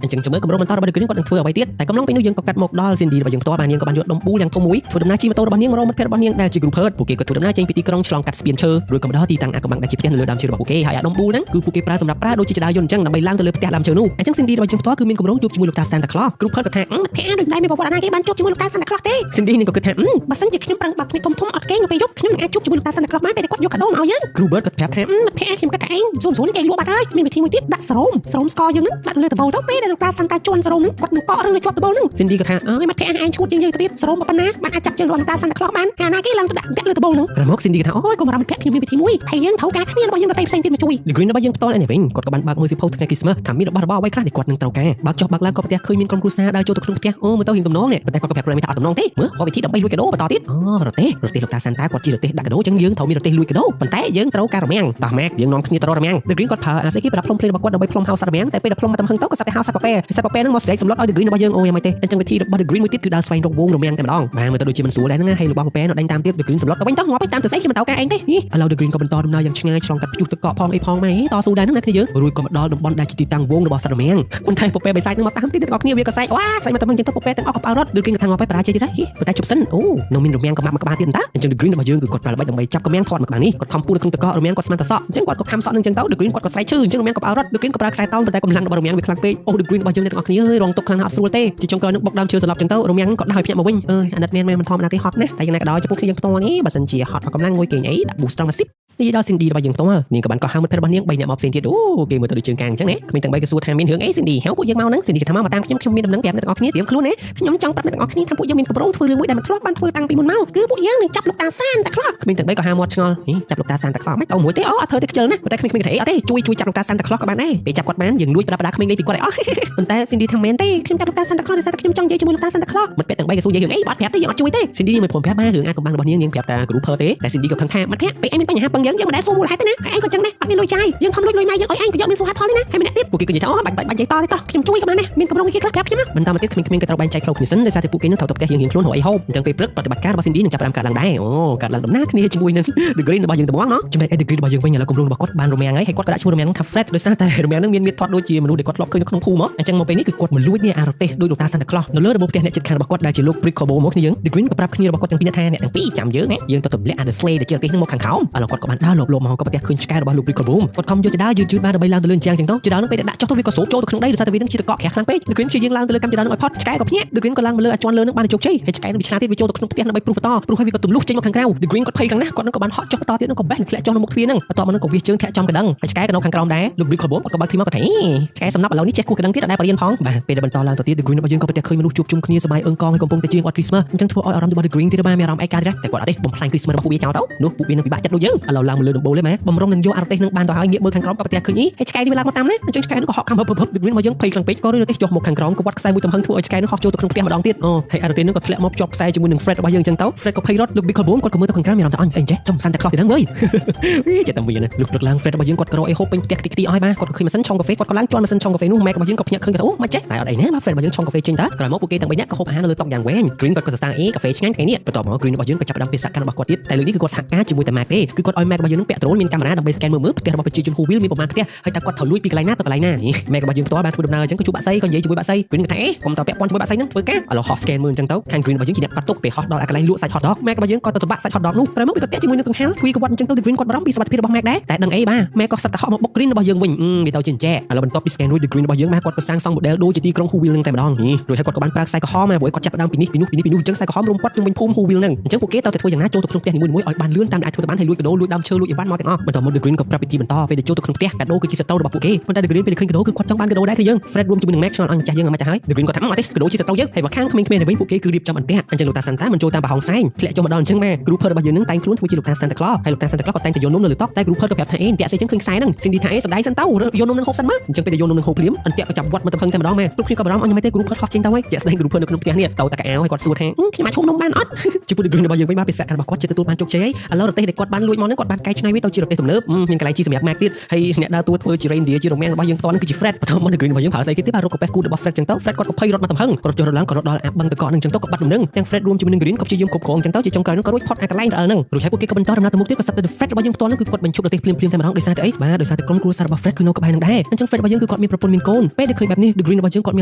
Speaker 1: អញ្ចឹងមើលគម្រោងបន្តរបស់ The Green គាត់នឹងធ្វើអ្វីទៀតតែកំឡុងពេលនោះយើងក៏កាត់មកដល់ Cindy របស់យើងផ្ទាល់បាននាងក៏បានយកដុំប៊ូយ៉ាងធំមួយធ្វើដំណើរជិះម៉ូតូរបស់នាងមករកមិត្តភក្តិរបស់នាងដែលជា Groupert ពួកគេក៏ធ្វើដំណើរចេញពីទីក្រុងឆ្លងកាត់ស្ពានឈើរួចក៏មកដល់ទីតាំងអាកំបាំងដែលជាផ្ទះនៅលើដើមឈើរបស់ពួកគេហើយអាដុំប៊ូហ្នឹងគឺពួកគេប្រើសម្រាប់ប្រើដូចជាចដាយន្តអញ្ចឹងដើម្បីឡើងទៅលើផ្ទះដើមឈើនោះអញ្ចឹង Cindy របស់យើងផ្ទាល់គឺមានគម្រោងជួបជាមួយលោកតា Santa Claus Groupert ក៏ថាភ័ក្រដូចតែមានប្រវត្តិអាណាគេបានជួបជាមួយលោកតា Santa Claus ទេ Cindy នឹងក៏គិតថាបើសិនជាខ្ញុំប្រឹងបើកគ្នាធំអត់គេនៅពេលយប់ខ្ញុំនឹងអាចជួបជាមួយលោកតា Santa Claus បានពេលដែលគាត់យកកាដូមកឲ្យយើង Gruber ក៏ប្រាប់ថាមិត្តភក្តិខ្ញុំគិតថាឯងស្រួលៗគេលក់បាត់ហើយមានវិធីមួយទៀតដាក់សរោមស្ករយើងនឹងដាក់លើដបូលទៅពេលដែលលោកតា Santa ជន់សរោមនឹងគាត់នឹងកក់រឹងនៅជាប់ដបូលនឹង Cindy ក៏ថាអើយមិត្តភក្តិឯងឈួតជាងយើងទៅទៀតសរោមប៉ុណ្ណាបានអាចចាប់ជើងលោកតា Santa Claus បានហើយណាគេឡើងទៅដាក់លើដបូលនឹងក្រោយមក Cindy ក៏ថាអូយកុំបារម្ភមិត្តភក្តិខ្ញុំមានវិធីមួយហើយយើងត្រូវការគ្នារបស់យើងទៅផ្សេងទៀតមកជួយ The Green របស់យើងផ្ទាល់ឯនេះវិញគាត់ក៏បានបើកមើលសិភៅថ្ងៃ Christmas ថាមានរបស់របរអ្វីខ្លះដែលគាត់នឹងត្រូវការបើកចុះបើកឡើងក៏ផ្ទះឃើញមានក្រុមគ្រួសារដើរចូលទៅក្នុងផ្ទះអូមើលទៅរៀងទំនងនេះប៉ុន្តែគាត់ក៏ប្រាប់ខ្លួនឯងថាអត់ទំនងទេមើលគាត់វិធីដើម្បីលួចកាដូបន្តទៀតរទេះលោកតា Santa គាត់ជារទេះដាក់កាដូអញ្ចឹងយើងត្រូវមានរទេះលួចកាដូប៉ុន្តែយើងត្រូវការរមាំងតោះម៉ាក់យើងនាំគ្នាទៅរករមាំង The Green គាត់ប្រើអាស្អីគេប្រដាប់ផ្លុំភ្លេងរបស់គាត់ដើម្បីផ្លុំហៅសត្វរមាំងតែពេលដែលផ្លុំមកទំហឹងទៅក៏សត្វតែហៅសត្វប៉ប៉ែហ្នឹងមកស្រែកសម្លុតឲ្យ The Green របស់យើងអូយ៉ាងម៉េចទេអញ្ចឹងវិធីរបស់ The Green មួយទៀតគឺដើរស្វែងរកវងរមាំងតែម្ដងបាទមើលទៅដូចជាមិនស្រួលដែរហ្នឹងហើយរបស់ប៉ប៉ែនៅដេញតាមទៀត The Green សម្លុតទៅវិញទៅងាប់ទៅតាមទៅស្អីខ្ញុំមិនត្រូវការឯងទេឥឡូវ The Green ក៏បន្តដំណើរយ៉ាងឆ្ងាយឆ្លងកាត់ព្យុះទឹកកកផងអីផងម៉ែតស៊ូដែរហ្នឹងណាគ្នាយើងរួចក៏មកដល់តំបន់ដែលជាទីតាំងវងរបស់សត្វរមាំងប៉ុន្តែប៉ប៉ែបិសាចហ្នឹងមកតាមទៀតទាំងអស់គ្នាវាក៏សែកវ៉ាសែកមកតែមិនចឹងទៅប៉ប៉ែទាំងអស់ក៏បោរត់ The Green ក៏ថាងាប់ទៅបរាជ័យទៀតហើយប៉ុន្តែជប់សិនអូនៅមានរមាំងក៏មកក្បាលទៀតតាអញ្ចឹង The Green របស់យើងគឺគាត់ប្រើល្បិចដើម្បីចាប់រមាំងធាត់មកក្បាលនេះគាត់ខំពូនៅក្នុងទឹកកករមាំងគាត់ស្មានតែសក់អញ្ចឹងគាត់ក៏ខំសក់នឹងអញ្ចឹងទៅ The Green គាត់ក៏ស្រែកឈឺអញ្ចឹងរមាំងក៏បោរត់ The Green ក៏ប្រើខ្សែតោងប៉ុន្តែកម្លាំងរបស់រមាំងវាខ្លាំងពេកអូ The Green របស់យើងទាំងអស់គ្នាអើយរងទុកខ្លាំងណាស់អត់ស្រួលទេជាចុងក្រោយនឹងបុកដើមឈើសន្លប់អញ្ចឹងទៅរមាំងក៏ដោះឲ្យភ្ញាក់មកវិញអើយអាណិតមែនមិនធម្មតាទេហត់ណាស់តែយ៉ាងណាក៏ដោយចំពោះគ្នាយើងផ្ទាល់នេះបើសិនជាហត់អត់កម្លាំងងុយគេងអីដាក់ boost ត្រង់មកស៊ីនេះដល់ Cindy របស់យើងផ្ទាល់នាងក៏បានក៏ហៅមិត្តភក្តិរបស់នាង3នាក់មកផ្សេងទៀតអូគេមើលទៅដូចជើងកាងអញ្ចឹងណាក្មេងទាំង3ក៏សួរថាមានរឿងអី Cindy ហៅពួកយើងមកហ្នឹង Cindy ក៏ថាមកតាមខ្ញុំមានដំណឹងប្រាប់អ្នកទាំងអស់គ្នាត្រៀមខ្លួនណាខ្ញុំចង់ប្រាប់អ្នកទាំងអស់គ្នាថាពួកយើងមានកម្រងធ្វើរឿងមួយដែលមិនធ្លាប់បានធ្វើតាំងពីមុនមកគឺពួកយើងនឹងចាប់លោកតា Santa Claus ក្មេងទាំង3ក៏ហៅមាត់ឆ្ងល់ចាប់លោកតា Santa Claus មិនទៅមួយទេអូអត់ធ្វើទេខ្ជិលណាប៉ុន្តែក្មេងៗក៏ថាអត់ទេជួយចាប់លោកតា Santa Claus ក៏បានដែរពេលចាប់គាត់បានយើងលួចប្រដាប់ក្មេងលេងពីគាត់ឲ្យអស់ប៉ុន្តែ Cindy ថាមែនទេខ្ញុំចាប់លោកតា Santa Claus ដោយសារតែខ្ញុំចង់និយាយជាមួយលោកតា Santa Claus មិត្តភក្តិទាំង3ក៏សួរយើងអីបាត់ប្រាប់ទេយើងអត់ជួយទេ Cindy មិនព្រមប្រាប់បានរឿងអាចកំបាំងរបស់នាងប្រាប់តា group ទេតែ Cindy ក៏ខឹងថាមិត្តភក្តិពេលឯងមានបញ្ហាពឹងយើងមិនដែលសួរមូលហេតុទេណាហើយឯងក៏ចឹងដែរអត់មានលុយចាយយើងខំលួចលុយម៉ែយើងឲ្យឯងក៏យកមានសួរហេតុផលទេណាហើយម្នាក់ទៀតពួកគេក៏និយាយថាអូបាច់និយាយតទេតោះខ្ញុំជួយក៏បានដែរមានកម្រងគេខ្លះប្រាប់ខ្ញុំណាបន្តមកទៀតក្មេងៗក៏ត្រូវបែងចែកផ្លូវគ្នាសិនដោយសារតែពួកគេនឹងត្រូវទៅផ្ទះរៀងៗខ្លួនរកអីហូបអញ្ចឹងពេលព្រឹកប្រតិបត្តិការរបស់ Cindy នឹងចាប់ផ្ដើមកើតឡើងដែរអូកើតឡើងដំណើរគ្នាជាមួយនឹង The Green របស់យើងត្មងណោះចំណែក The Green របស់យើងវិញឥឡូវគម្រោងរបស់គាត់បានរមាំងហើយគាត់ក៏ដាក់ឈ្មោះរមាំងថា Fred ដោយសារតែរមាំងនឹងមានមាឌធាត់ដូចជាមនុស្សដែលគាត់ធ្លាប់ឃើញនៅក្នុងភូមិអញ្ចឹងមកពេលនេះគឺគាត់មកលួចនេះអារទេសដោយលោកតា Santa Claus នៅលើរបបផ្ទះអ្នកជិតខាងរបស់គាត់ដែលជាលោក Brick Cobo មកគ្នាយើង The Green ក៏ប្រាប់គ្នារបស់គាត់ទាំងពីរថាអ្នកទាំងពីរចាំយើងណាយើងទៅទម្លាក់អា The Sleigh ដែលជារទេសនឹងមកខាងក្រោមឥឡូវគាត់ក៏បានដើរលបមកក៏ផ្ទះឃើញឆ្កែរបស់លោក Brick Cobo គាត់ខំយកទៅដើរយឺតៗបានដើម្បីឡើងទៅលើអញ្ចឹងទៅជាដើមនឹងពេលដាក់ចុះទៅវាក៏ស្រូបចូលទៅក្នុងដីដោយសារតែវានឹងជាតកកក្រាស់ខ្លាំងពេក The Green ជាយើងឡើងទៅលើកម្មជាដើមនឹងឲ្យផុតឆ្កែក៏ភ្ញាក់ The Green ក៏ឡើងមកលើអាជន់លើនឹងបានជោគជ័យហើយឆ្កែនឹងវាឆ្លាតទៀតវាចូលទៅក្នុងផ្ទះដើម្បីព្រុសបន្តព្រុសឲ្យវាក៏ទម្លុះចេញមកខាងក្រៅ The Green គាត់ភ័យខ្លាំងណាស់គាត់នឹងក៏បានហក់ចុះបន្តទៀតនឹងក៏បេះធ្លាក់ចុះនៅមុខទ្វារនឹងបន្ទាប់មកនឹងក៏វាជើងធ្លាក់ចំកណ្ដឹងហើយឆ្កែក៏នៅខាងក្រោមដែរលោក Brick Cobo គាត់ក៏បើកទ្វារមកក៏ថាឆ្កែសំណាប់ឥឡូវនេះចេះគោះកណ្ដឹងទៀតអត់ដែរបរៀនផងបាទពេលដែលបន្តឡើងទៅទៀត The Green របស់យើងក៏ប្រទះឃើញមនុស្សជួបជុំគ្នាសប្បាយអឹងកងហើយកំពុងតែជៀងអត់ Christmas អញ្ចឹងធ្វើឲ្យអារម្មណ៍របស់ The Green ទៀតបានមានអារម្មណ៍ឯកាទៀតតែគាត់អត់ទេបំផ្លាញ Christmas របស់ពួកវាចោលទៅនោះពួកវានឹងពិបាកចិត្តដូចយើងឥឡូវឡើងមកលើដំបូលទេម៉ែបំរុងនឹងយកអារទេសនឹងបានទៅហើយងាកមើលខាងក្រោមក៏ប្រទះឃើញហើយឆ្កែនេះវាឡើងមកតាមណាអញ្ចឹងឆ្កែនឹងក៏ហក់ខំហឹប The Green របស់យើងភ័យខ្លាំងពេកក៏រត់ទៅចុះមកខាងក្រោមក៏វាត់ខ្សែមួយទំហឹងធ្វើឲ្យឆ្កែនឹងហោះចូលទៅក្នុងផ្ទះម្ដងទៀតអូហើយអារទេសនឹងក៏ធ្លាក់មកជាប់ខ្សែជាមួយនឹង Fred របស់យើងអញ្ចឹងទៅ Fred ក៏ភ័យរត់លោក Big Cobo គាត់ក៏មើលទៅខាងក្រោមមានអារម្មណ៍ថាអញស្អីចេះចំ Santa Claus ទៀតហ្នឹងវើយចេះតែមានណាលោកឡើង Fred របស់យើងគាត់ក៏រកអីហូបពេញផ្ទះខ្ទេចខ្ទីឲ្យបាទគាត់ក៏ឃើញម៉ាស៊ីនឆុងកាហ្វេគាត់ក៏ឡើងជន់ម៉ាស៊ីនឆុងកាហ្វេនោះម៉ែរបស់យើងក៏ភ្ញាក់ឃើញគាត់អូមិនចេះតែអត់អីណាបាទ Fred របស់យើងឆុងកាហ្វេចេញតើក្រោយមកពួកគេទាំង3នាក់ក៏ហូបអាហារនៅលើតុយ៉ាងវែង Green គាត់ក៏សរសើរកាហ្វេឆ្ងាញ់ថ្ងៃនេះបន្ទាប់មក Green របស់យើងក៏ចាប់ផ្ដើមពិសាកម្មរបស់គាត់ទៀតតែលើកនេះគឺគាត់សហការជាមួយតែ Mac ទេគឺគាត់ឲ្យ Mac របស់យើងនឹងពាក់ drone មានកាមេរ៉ាដើម្បី scan មើលផ្ទះរបស់ប្រជាជន Who Will មានប្រមាណផ្ទះហើយតើគាត់ត្រូវលួចពីកន្លែងណាទៅកន្លែងណា Mac របស់យើងផ្ទាល់បានធ្វើដំណើរអញ្ចឹងក៏ជួបបាក់សៃក៏និយាយជាមួយបាក់សៃ Green ក៏ថាកុំតើពាក់ព័ន្ធជាមួយបាក់សៃហ្នឹងធ្វើការឥឡូវហោះ scan មើលអញ្ចឹងទៅខាង Green របស់យើងជាអ្នកកាត់ទុកពេលហោះដល់កន្លែងលក់សាច់ hot dog Mac របស់យើងក៏ទៅបាក់សាច់ hot dog នោះក្រោយមកវាក៏ពាក់ជាមួយនឹងកង្ហាលគួយក៏វត្តអញ្ចឹងទៅ Green គាត់បារម្ភពីសុខភាពរបស់ Mac ដែរតែដឹងអីបាទ Mac ក៏សត្វតែហោះមកបុក Green របស់យើងវិញវាទៅជាអញ្ចឹងឥឡូវបន្ទាប់ពី scan រួច Green របស់យើងបាទគាត់ក៏សាងសង់ model ដូចជាទីក្រុង Who Will នឹងតែម្ដងរួចហើយគាត់ក៏បានប្រើខ្សែក្រហមមកព្រោះគាត់ចាប់ផ្ដើមពីនេះអញ្ចឹងខ្សែក្រហមរុំព័ទ្ធជុំវិញភូមិ Who Will នឹងអញ្ចឹងពួកគេទៅតែធ្វើយ៉ាងណាចូលទៅក្នុងផ្ទះនីមួយៗឲ្យបានលឿនតាមដែលអាចធ្វើទៅបានហើយលួចកាដូលួចដើមឈើលួចអីវ៉ាន់មកទាំងអស់បន្ទាប់មក The Green ក៏ប្រាប់ពីទីបន្តពេលដែលចូលទៅក្នុងផ្ទះកាដូគឺជាសត្រូវរបស់ពួកគេប៉ុន្តែ The Green ពេលឃើញកាដូគឺគាត់ចង់បានកាដូដែរគឺយើង Fred រួមជាមួយនឹង Mac ឆ្លងឲ្យម្ចាស់យើងមិនចាស់ហើយ The Green គាត់ថាអត់ទេកាដូជាសត្រូវយើងហើយបើខាងក្មេងៗទៅវិញពួកគេគឺរៀបចំអន្ទាក់អញ្ចឹងលោកតា Santa មិនចូលតាមប្រហោងផ្សែងធ្លាក់ចុះមកដល់អញ្ចឹងម៉ែ Group របស់យើងនឹងតែងខ្លួនធ្វើជាលោកតា Santa Claus ហើយលោកតា Santa Claus ក៏តែងតែយកនំនៅលើតុតែ Group ក៏ប្រាប់ថាអេតាក់ស្អីចឹងឃើញខ្សែហ្នឹង Cindy ថាអេសម្ដែងសិនទៅយកនំនឹងហូបសិនមកអញ្ចឹងពេលដែលយកនំនឹងហូបភ្លាមអន្ទាក់ក៏ចាប់វត្តមកទៅផឹងតែម្ដងម៉ែគ្រប់គ្នាក៏បារម្ភអញមិនទេ Group គាត់ហោះចេញទៅហើយតាក់ស្ដែង Group នៅក្នុងផ្ទះនេះទៅតែកៅហើយគាត់សួរថាខ្ញុំអាចហូបនំបានអត់ជាមួយ The Green របស់យើងវិញមកពីសកម្មរបស់គាត់ជាទទួលបានជោគជ័យហើយឥឡូវរទេសដែលគាត់បានលួចមកហ្នឹងគាត់បានកែច្នៃវាទៅជារទេសទំនើបមានកន្លែងជីសម្រាប់ Mac ទៀតហើយអ្នកដើរតួធ្វើជា reindeer ជារមាំងរបស់យើងផ្ទាល់ហ្នឹងគឺជា Fred បន្ទាប់មក The Green របស់យើងប្រើស្អីគេទៀតបាទរកកាប៉េះគូរបស់ Fred ចឹងទៅ Fred គាត់ក៏ភ័យរត់មកទំហឹងរត់ចុះរត់ឡើងក៏រត់ដល់អាបឹងទឹកកកហ្នឹងចឹងទៅក៏បាត់ដំណឹងទាំង Fred រួមជាមួយនឹង Green ក៏ព្យាយាមគ្រប់គ្រងចឹងទៅជាចុងក្រោយហ្នឹងក៏រួចផុតអាកន្លែងរអិលហ្នឹងរួចហើយពួកគេក៏បន្តដំណើរទៅមុខទៀតក៏ស្រាប់តែ Fred របស់យើងផ្ទាល់ហ្នឹងគឺគាត់បញ្ឈប់រទេសភ្លាមៗតែម្ដងដោយសារតែអីបាទដោយសារតែក្រុមគ្រួសាររបស់ Fred គឺនៅក្បែរហ្នឹងដែរអញ្ចឹង Fred របស់យើងគឺគាត់មានប្រពន្ធមានកូនពេលដែលឃើញបែបនេះ The Green របស់យើងគាត់ម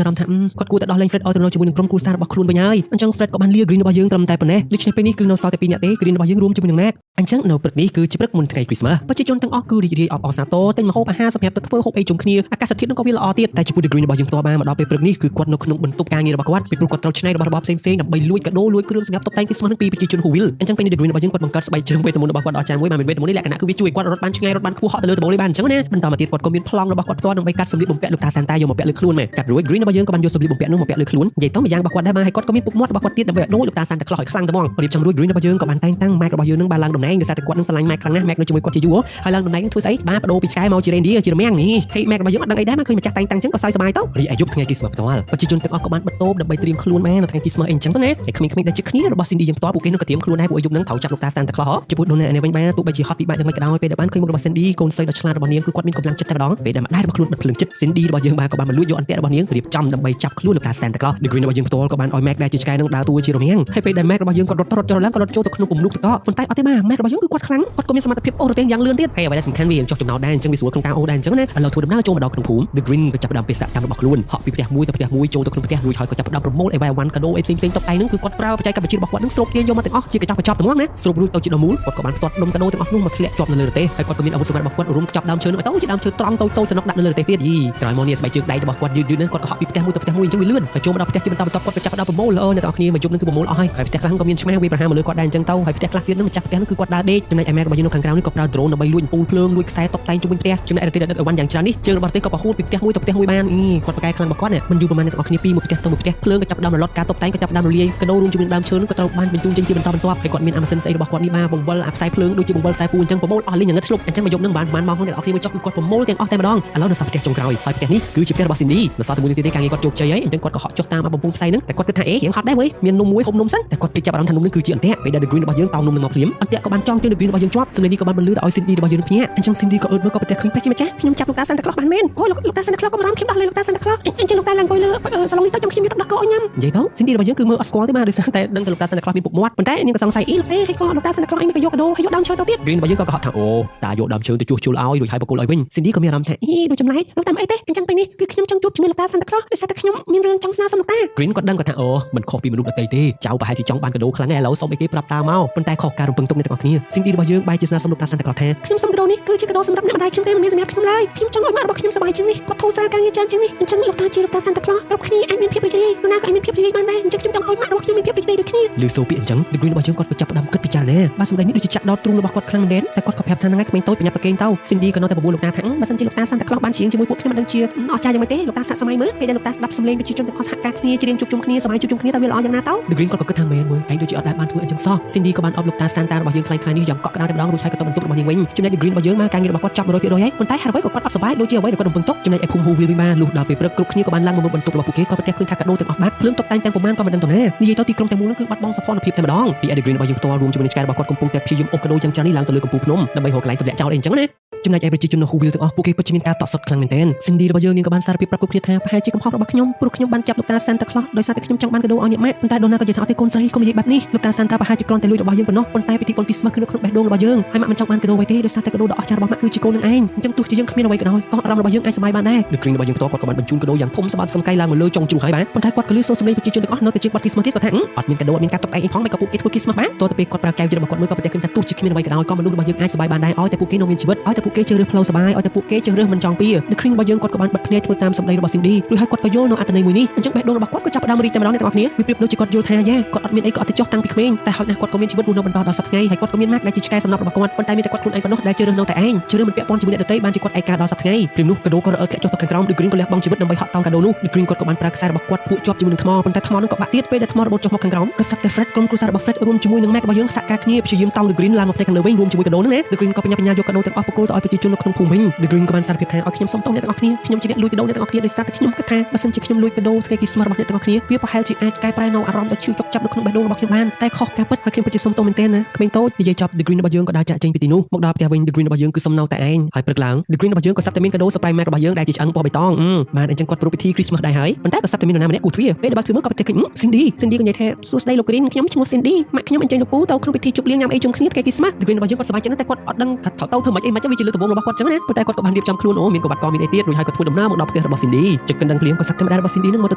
Speaker 1: ានអារម្មណ៍ថាគាត់គួរតែដោះលែង Fred ឲ្យទៅនៅជាមួយនឹងក្រុមគ្រួសាររបស់ខ្លួនវិញហើយអញ្ចឹង Fred ក៏បានលា Green របស់យើងត្រឹមតែប៉ុណ្ណេះដូច្នេះពេលនេះគឺនៅសល់តែ2នាក់ទេ Green របស់យើងរួមជាមួយនឹង Mac អញ្ចឹងនៅព្រឹកនេះគឺជា ព្រឹកមុនថ្ងៃ Christmas ប្រជាជនទាំងអស់គឺរីករាយអបអរសាទរទិញម្ហូបអាហារសម្រាប់ទៅធ្វើហូបអីជុំគ្នាអាកាសធាតុនឹងក៏វាល្អទៀតតែចំពោះ degree របស់យើងផ្ទាល់បានមកដល់ពេលព្រឹកនេះគឺគាត់នៅក្នុងបន្ទប់ការងាររបស់គាត់ពីព្រោះគាត់ត្រូវច្នៃរបស់ផ្សេងៗដើម្បីលួចកាដូលួចគ្រឿងសម្រាប់តុបតែង Christmas នឹងពីប្រជាជន who will អញ្ចឹងពេលនេះ degree របស់យើងគាត់បង្កើតស្បែកជើងវេទមន្តរបស់គាត់ដ៏អស្ចារ្យមួយបានមានវេទមន្តនេះលក្ខណៈគឺវាជួយគាត់រត់បានឆ្ងាយរត់បានខ្ពស់ហក់ទៅលើដំបូលនេះបានអញ្ចឹងណាបន្តមកទៀតគាត់ក៏មានប្លង់របស់គាត់ផ្ទាល់ដើម្បីកាត់សម្លៀកបំពាក់លោកតាសាន់តាយកមកពាក់លើខ្លួនមកកាត់រួច degree របស់យើងក៏បានយកសម្លៀកបំពាក់នោះមកពាក់លើខ្លួននិយាយទៅម្យ៉ាងរបស់គាត់ដែរមកហើយគាត់ក៏មានពុកមាត់របស់គាត់ទៀតដើម្បីឲ្យដូចលោកតាសាន់តាក្លោះឲ្យខ្លាំងតែហ្មងរៀបចំរួច degree របស់យើងក៏បានតែងតាំង Mac របស់យើងនឹងបានឡើងតំណែងដោយសារតែគាត់នឹងស្រឡាញ់ Mac ខ្លាំងណាស់ Mac នៅជាមួយគាត់ជាយូរហើយឡើងតំណែងនឹងធ្វើស្អីបានបដូរពីឆ្កែមកជា reindeer ជារមាំងនេះហើយ Mac របស់យើងអត់ដឹងអីដែរមកឃើញម្ចាស់តែងតាំងអញ្ចឹងក៏សើចសប្បាយទៅរីឯយប់ថ្ងៃ Christmas ផ្ទាល់ប្រជាជនទាំងអស់ក៏បានបិទតូបដើម្បីត្រៀមខ្លួនបាននៅថ្ងៃ Christmas អីអញ្ចឹងទៅណាហើយក្មេងៗដែលជាគ្នារបស់ Cindy យើងផ្ទាល់ពួកគេនឹងក៏ត្រៀមខ្លួនដែរពួកយប់នឹងត្រូវចាប់លោកតាសាន់តាក្លោះចំពោះ Donna នេះវិញបានទោះបីជាហត់ពិបាកយ៉ាងម៉េចក៏ដោយពេលដែលបានឃើញមុខរបស់ Cindy កូនស្រីដ៏ឆ្លាតរបស់នាងគឺគាត់មានកម្លាំងចិត្តតែម្ដងពេលដែលម្ដាយរបស់ខ្លួនបិទភ្លើងចិត្ត Cindy របស់យើងបានក៏បានមកលួចយកអន្ទាក់របស់នាងរៀបចំដើម្បីចាប់ខ្លួនលោកតាសាន់តាក្លោះ Degree របស់យើងផ្ទាល់ក៏បានឲ្យ Mac ដែលជាឆ្កែនឹងដើរតួជារមាំងហើយពេលដែល Mac របស់យើងក៏រត់ចុះឡើងក៏រត់ចូលទៅក្នុងពំនូកទឹកកកប៉ុន្តែអត់ទេបាទ Mac របស់យើងគឺគាត់ខ្លាំងគាត់ក៏មានសមត្ថភាពអូសរទេះយ៉ាងលឿនទៀតហើយអ្វីដែលសំខាន់វាចុះចំណោទដែរអញ្ចឹងវាស្រួលក្នុងការអូសដែរអញ្ចឹងណាឥឡូវធ្វើដំណើរចូលមកដល់ក្នុងភូមិ Degree ក៏ចាប់ផ្ដើមបេសកកម្មរបស់ខ្លួនហក់ពីផ្ទះមួយទៅផ្ទះមួយចូលទៅក្នុងផ្ទះរួចហើយក៏ចាប់ផ្ដើមប្រមូលអីវ៉ៃវ៉ាន់កាដូអីផ្សេងៗតុបតែងនឹងគឺគាត់ប្រើបច្ចេកវិទ្យារបស់គាត់នឹងស្រូបទាញយកមកទាំងអស់ជាកញ្ចប់ទៅហ្មងណាស្រូបរួចទៅជាដុំមូលគាត់ក៏បានផ្ទាត់ដុំកាដូទាំងអស់នោះមកធ្លាក់ជាប់នៅលើរទេះហើយគាត់ក៏មានអាវុធសម្រាប់របស់គាត់រួមខ្ចប់ដើមឈើនោះឲ្យទៅជាដើមឈើត្រង់តូចៗសំណុកដាក់នៅលើរទេះទៀតយីក្រោយមកនេះស្បែកជើងដៃរបស់គាត់យឺតៗហ្នឹងគាត់ក៏ហក់ពីផ្ទះមួយទៅផ្ទះមួយអញ្ចឹងវាលឿនហើយចូលមកដល់ផ្ទះជាបន្តគាត់ក៏ចាប់ផ្ដើមប្រមូលអ្នកទាំងអស់គ្នាមកជុំនឹងគឺប្រមូលអស់ហើយផ្ទះខ្លះក៏មានឆ្មាវាប្រហារមកលើគាត់ដែរអញ្ចឹងទៅហើយផ្ទះខ្លះទៀតនឹងម្ចាស់ផ្ទះនោះគឺគាត់ដើរដេកចំណែកឯម៉ែរបស់យើងនៅខាងក្រៅនេះក៏ប្រើ drone ដើម្បីលួចអំពូលភ្លើងលួចខ្សែតុបតែងជុំវិញផ្ទះចំណែករទេះដិតអីវ៉ាន់យ៉ាងច្រើននេះជើងរបស់រទេះក៏ប្រហូតពីផ្ទះមួយទៅផ្ទះមួយបានគាត់ប្រកែកខ្លាំងរបស់គាត់មិនយូរប៉ុន្មានអ្នកទាំងអស់គ្នាពីមួយផ្ទះទៅមួយផ្ទះភ្លើងក៏ចាប់ផ្ដើមរលត់ការតុបតែងក៏ចាប់ផ្ដើមរលាយកាដូរួមជាមួយដើមឈើនោះក៏ត្រូវបានបញ្ជូនចេញជាបន្តបន្ទាប់ហើយគាត់មាន Amazon ស្អីរបស់គាត់នេះបានបង្វិលអាផ្សាយភ្លើងដូចជាបង្វិលខ្សែពូអញ្ចឹងប្រមូលអស់លីងងឹតឆ្លុបអញ្ចឹងមកយកនឹងបានម៉ោងទាំងអស់គ្នាមកចុះគឺគាត់ប្រមូលទាំងអស់តែម្ដងឥឡូវនៅសល់ផ្ទះចុងក្រោយហើយផ្ទះនេះគឺជាផ្ទះរបស់ Cindy នៅសល់តែមួយទៀតទេការងារគាត់ជោគជ័យហើយអញ្ចឹងគាត់ក៏ហក់ចុះតាមបំពង់ផ្សែងហ្នឹងតែគាត់គិតថារៀងហត់ដែរវើយមាននំមួយហូបនំសិនតែគាត់ភ្លេចចាប់អារម្មណ៍ថានំនេះគឺជាអន្ទាក់ពេលដែល Degree របស់យើងតោងនំនឹងមកភ្លាមអន្ទាក់ក៏បានចង់ជើង Degree របស់យើងជាប់សម្លេងនេះក៏បានបន្លឺទៅឲ្យ Cindy របស់យើងភ្ញាក់អញ្ចឹង Cindy ក៏អឺតមើលក៏ប្រទះឃើញព្រះជាម្ចាស់ខ្ញុំចាប់លោកតាសាន់តាក្លោះបានមែនអូលោកតាសាន់តាក្លោះក៏មករំខ្ញុំដោះលេលោកតាសាន់តាក្លោះអញ្ចឹងលោកតាឡើងអង្គុយលើសាឡុងនេះទៅខ្ញុំមានទឹកដោះគោឲ្យញ៉ាំនិយាយទៅ Cindy របស់យើងគឺមើលអត់ស្គាល់ទេបាទដោយសារតែដឹងតែលោកតាសាន់តាក្លោះមានពុកមាត់ប៉ុន្តែនាងក៏សង្ស័យលោកតាហើយក៏លោកតាសាន់តាក្លោះអីមិនក៏យកកាដូហើយយកដើមឈើទៅទៀត Green របស់យើងក៏កុហកថាអូតាយកដើមឈើទៅជួសជុលឲ្យរួចហើយបកគលឲ្យវិញ Cindy ក៏មានអារម្មណ៍ថាដូចចម្លែកលោកតាមិនអីទេអញ្ចឹងពេលនេះគឺខ្ញុំចង់ជួបជាមួយលោកតាសាន់តាក្លោះដោយសារតែខ្ញុំមានរឿងចង់ស្នើសុំលោកតា Green គាត់ដឹងគាត់ថាអូមិនខុសពីមនុស្សដទៃទេចៅប្រហែលជាចង់បានកាដូខ្លាំងឯងឥឡូវសុំអីគេប្រាប់តាមកប៉ុន្តែខុសការរំពឹងទុកអ្នកទាំងអស់គ្នា Cindy របស់យើងបែរជាស្នើសុំលោកតាសាន់តាក្លោះថាខ្ញុំសុំកាដូនេះគឺជាកាដូសម្រាប់អ្នកម្ដាយខ្ញុំទេមិនមែនសម្រាប់ខ្ញុំឡើយខ្ញុំចង់ឲ្យម៉ាក់របស់ខ្ញុំសប្បាយជាងនេះគាត់ធូរស្រាលការងារច្រើនជាងនេះអញ្ចឹងលោកតាជាលោកតាសាន់តាក្លោះគ្រប់គ្នាអាចមានភាពរីករាយនរណាក៏អាចមានភាពរីករាយបានដែរអញ្ចឹងខ្ញុំចង់ឲ្យម៉ាក់របស់ខ្ញុំមានភាពរីករាយដូចគ្នាលើសូពីអញ្ចឹង Degree របស់យើងគាត់ក៏ចាប់ផ្ដើមគិតពិចារណាបាទសម្ដីនេះដូចជាចាក់ដោតទ្រូងរបស់គាត់ខ្លាំងមែនតែគាត់ក៏ប្រាប់ថាហ្នឹងឯងក្មេងតូចប្រញាប់ប្រកេងទៅ Cindy ក៏នៅតែបបួលលោកតាថាបើសិនជាលោកតាសាន់តាក្លោះបានជាងជាមួយពួកខ្ញុំមិនដឹងជាអស្ចារ្យយ៉ាងម៉េចទេលោកតាសាក់សម័យមើលពេលដែលលោកតាស្ដាប់សំឡេងប្រជាជនទាំងអស់សហការគ្នាច្រៀងជួបជុំគ្នាសប្បាយជួបជុំគ្នាតើវាល្អយ៉ាងណាទៅ Degree គាត់ក៏គិតថាមែនមើលឯងដូចជាអត់ដែលបានធ្វើអញ្ចឹងសោះ Cindy ក៏បានអបលោកតាសាន់តារបស់យើងខ្លាំងៗនេះយ៉ាងកក់ក្ដៅតែម្ដងរួចហើយក៏ទៅបន្ទប់របស់នាងវិញចំណែក Degree របស់យើងមកការងាររបស់គាត់ចប់ 100% ហើយប៉ុន្តែហេតុអ្វីក៏គាត់អត់សប្បាយដូចជាអ្វីដែលគាត់រំពឹងទុកចំណែកឯភូមិហូវីលវិញបានលុះដល់ពេលព្រឹកគ្រប់គ្នាក៏បានឡើងមកមើលបន្ទប់របស់ពួកគេក៏ប្រទះឃើញថាកាដូទាំងអស់បាត់ភ្លើងតុបតែងទាំងប្រមាណក៏មិនដឹងទៅណានិយាយទៅទីក្រុងទាំងមូលនោះគឺបាត់បង់សោភ័ណភាពតែម្ដងពី Degree របស់យើងផ្ទាល់រួមជាមួយនឹងឆ្កែរបស់គាត់កំពុងតែព្យាយាមអូសកាដូយ៉ាងច្រើននេះឡើងទៅលើកំពូលភ្នំដើម្បីរកកន្លែងទម្លាក់ចោលអីអញ្ចឹងណាចំណែកឯប្រជាជននៅ Whoville ទាំងអស់ពួកគេពិតជាមានការតក់សុតខ្លាំងមែនទែន Cindy របស់យើងនាងក៏បានសារភាពប្រាប់គ្រប់គ្នាថាប្រហែលជាកំហុសរបស់ខ្ញុំព្រោះខ្ញុំបានចាប់លោកតា Santa Claus ដោយសារតែខ្ញុំចង់បានកាដូឲ្យអ្នកម៉ាក់ប៉ុន្តែ Donna ក៏និយាយថាអត់ទេកូនស្រីកុំនិយាយបែបនេះលោកតា Santa ប្រហែលជាគ្រាន់តែលួចរបស់យើងប៉ុណ្ណោះប៉ុន្តែពិធីបុណ្យ Christmas គឺនៅក្នុងបេះដូងរបស់យើងហើយម៉ាក់មិនចង់បានកាដូអ្វីទេដោយសារតែកាដូដ៏អស្ចារ្យរបស់ម៉ាក់គឺជាកូននឹងឯងអញ្ចឹងទោះជាយើងគ្មានអ្វីក៏ដោយក៏អារម្មណ៍របស់យើងអាចសប្បាយបានដែរ Degree របស់យើងផ្ទាល់គាត់ក៏បានបញ្ជូនកាដូយ៉ាងធំសម្បើមសំកៃឡើងមកលើចុងជ្រូកហើយបាទប៉ុន្តែគាត់ក៏លឺសូរសំឡេងប្រជាជនទាំងអស់នៅតែជិះបទ Christmas ទៀតគាត់ថាអត់មានកាដូអត់មានការតុបតែងអីផងមិនក៏ពួកគេធ្វើ Christmas បានតើទៅពេលគាត់ប្រើកែវចិត្តរបស់គាត់មើលក៏ប្រទះឃើញថាទោះជាគ្មានអ្វីក៏ដោយក៏មនុស្សរបស់យើងអាចសប្បាយបានដែរឲ្យតែពួកគេនៅមានជីវិតឲ្យតែពួកគេជ្រើសរើសផ្លូវសប្បាយឲ្យតែពួកគេជ្រើសរើសមិនចង់ពៀ Degree របស់យើងគាត់ក៏បានបិទភ្នែកធ្វើតាមសម្ដីរបស់ Cindy រួចហើយគាត់ក៏យល់នៅអត្ថន័យមួយនេះអញ្ចឹងបេះដូងរបស់គាត់ក៏ចាប់ផ្ដើមរីកតែម្ដងអ្នកទាំងអស់គ្នាវាប្រៀបដូចជាគាត់យល់ថាយ៉ាគាត់អត់មានអីក៏អត់ទៅចោះតាំងពីក្មេងតែហោចណាស់គាត់ក៏មានជីវិតរស់នៅបន្តដល់សប្តាហ៍ថ្ងៃហើយគាត់ក៏មានម៉ាក់ដែលជាឆ្កែសំណប់របស់គាត់ប៉ុន្តែមានតែគាត់ខ្លួនឯងប៉ុណ្ណោះដែលជ្រើសរើសនៅតែឯងជ្រើសរើសមិនពាក់ព័ន្ធជាមួយអ្នកដទៃបានជាគាត់ឯកាដល់សប្តាហ៍ថ្ងៃព្រមនោះកាដូក៏រអិលធ្លាក់ចុះទៅខាងក្រោម Degree ក៏លះបង់ជីវិតដើម្បីហត់តោងកាដូនោះ Degree គាត់ក៏បានប្រើខ្សែរបស់គាត់ពួកជាប់ជាមួយនឹងថ្មប៉ុន្តែថ្មនោះក៏បាក់ទៀតពេលដែលថ្មរបូតចុះមកខាងក្រោមក៏សាប់តែ Fred ក្រុមគ្រួសាររបស់ Fred រួមជាមួយនឹង Mac របស់យើងសហការគ្នាព្យាយាមតោង Degree ឡើងមកផ្ទះខាងលើវិញរួមជាមួយកាដូនោះណា Degree ក៏បញ្ញាយកកាដូទាំងអស់បកគលទៅឲ្យប្រជាជននៅក្នុងភូមិវិញ Degree ក៏បានសារភាពថាឲ្យខ្ញុំសុំទោសអ្នកទាំងអស់គ្នាខ្ញុំជាអ្នកលួចកាដូអ្នកទាំងអស់គ្នាដោយសារតែខ្ញុំគិតថាបើសិនជាខ្ញុំលួចកាដូថ្ងៃ Christmas របស់អ្នកទាំងអស់គ្នាវាប្រហែលជាអាចកែប្រែនៅអារម្មណ៍ដ៏ឈឺចុកចាប់នៅក្នុងបេះដូងរបស់ខ្ញុំបានតែខុសការពិតហើយខ្ញុំពិតជាសុំទោសមែនទែនណាក្មេងតូចនិយាយចប់ Degree របស់យើងក៏ដើរចាក់ចេញពីទីនោះមកដល់ផ្ទះវិញ Degree របស់យើងគឺសំណោតែឯងហើយព្រឹកឡើង Degree របស់យើងក៏សាប់តែមានកាដូ surprise Mac របស់យើងដែលជាឆ្អឹងពណ៌បៃតងបានអញ្ចឹងគាត់ប្រពៃពិធី Christmas ដែរហើយប៉ុន្តែក៏សាប់តែមាននរណាម្នាក់គូទ្វារពេលដែលបើកទ្វារមកក៏ប្រទះឃើញ Cindy ក៏និយាយថាសួស្ដីលោក Green ខ្ញុំឈ្មោះ Cindy ម៉ាក់ខ្ញុំអញ្ជើញលោកពូទៅក្នុងពិធីជប់លៀងញ៉ាំអីជុំគ្នាថ្ងៃ Christmas Degree របស់យើងគាត់សប្បាយចិត្តណាស់តែគាត់អត់ដឹងថាទៅធ្វើម៉េចអីមិនចឹងវាជាលើក ដំបូងរបស់គាត់ចឹងណាប៉ុន្តែគាត់ក៏បានរៀបចំខ្លួនអូមានក្បាត់កមានអីទៀតរួចហើយគាត់ធ្វើដំណើរមកដល់ផ្ទះរបស់ Cindy ជិតកណ្ដឹងភ្លាមក៏សឹកធម្មតារបស់ Cindy នឹងមកទ